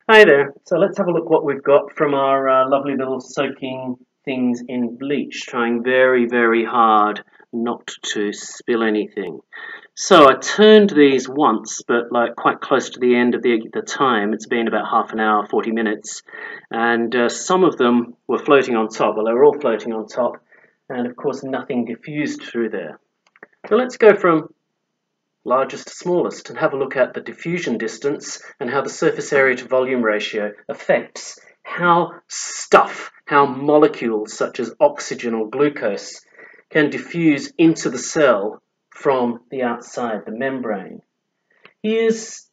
Hi there. So let's have a look what we've got from our lovely little soaking things in bleach, trying very, very hard not to spill anything. So I turned these once, but like quite close to the end of the time. It's been about half an hour, 40 minutes, and some of them were floating on top. Well, they were all floating on top, and of course nothing diffused through there. So let's go from largest to smallest and have a look at the diffusion distance and how the surface area to volume ratio affects how molecules such as oxygen or glucose can diffuse into the cell from the outside, the membrane. Here's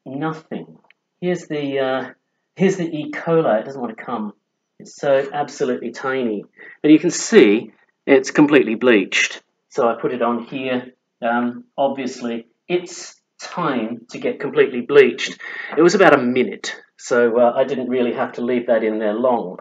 nothing. Here's the E. coli. It doesn't want to come. It's so absolutely tiny. And you can see it's completely bleached. So I put it on here. Obviously, its time to get completely bleached, it was about a minute. So I didn't really have to leave that in there long.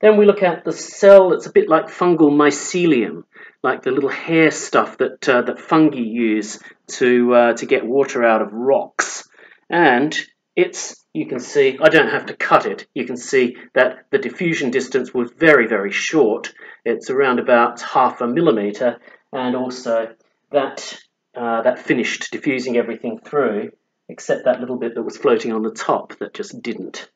Then we look at the cell that's a bit like fungal mycelium, like the little hair stuff that fungi use to get water out of rocks. And you can see, I don't have to cut it, you can see that the diffusion distance was very, very short. It's around about 0.5 millimeter, and also that finished diffusing everything through, except that little bit that was floating on the top that just didn't.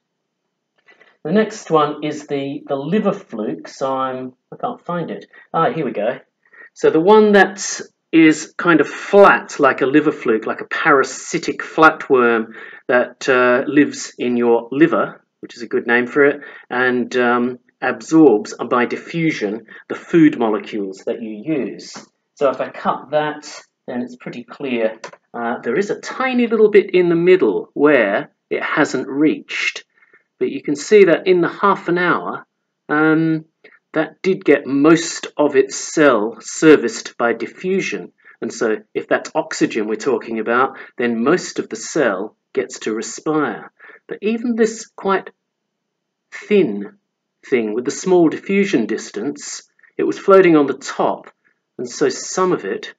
The next one is the liver fluke, so I can't find it. Here we go. So the one that is kind of flat, like a liver fluke, like a parasitic flatworm that lives in your liver, which is a good name for it, and absorbs by diffusion the food molecules that you use. So if I cut that, then it's pretty clear. There is a tiny little bit in the middle where it hasn't reached. But you can see that in the half an hour, that did get most of its cell serviced by diffusion. And so if that's oxygen we're talking about, then most of the cell gets to respire. But even this quite thin thing with the small diffusion distance, it was floating on the top, and so some of it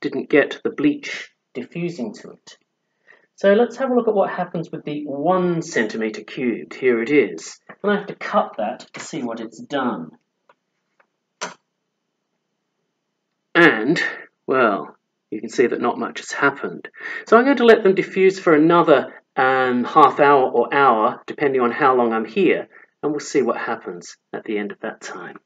didn't get the bleach diffusing to it. So let's have a look at what happens with the 1 centimeter cubed. Here it is. And I have to cut that to see what it's done. And, well, you can see that not much has happened. So I'm going to let them diffuse for another half hour or hour, depending on how long I'm here, and we'll see what happens at the end of that time.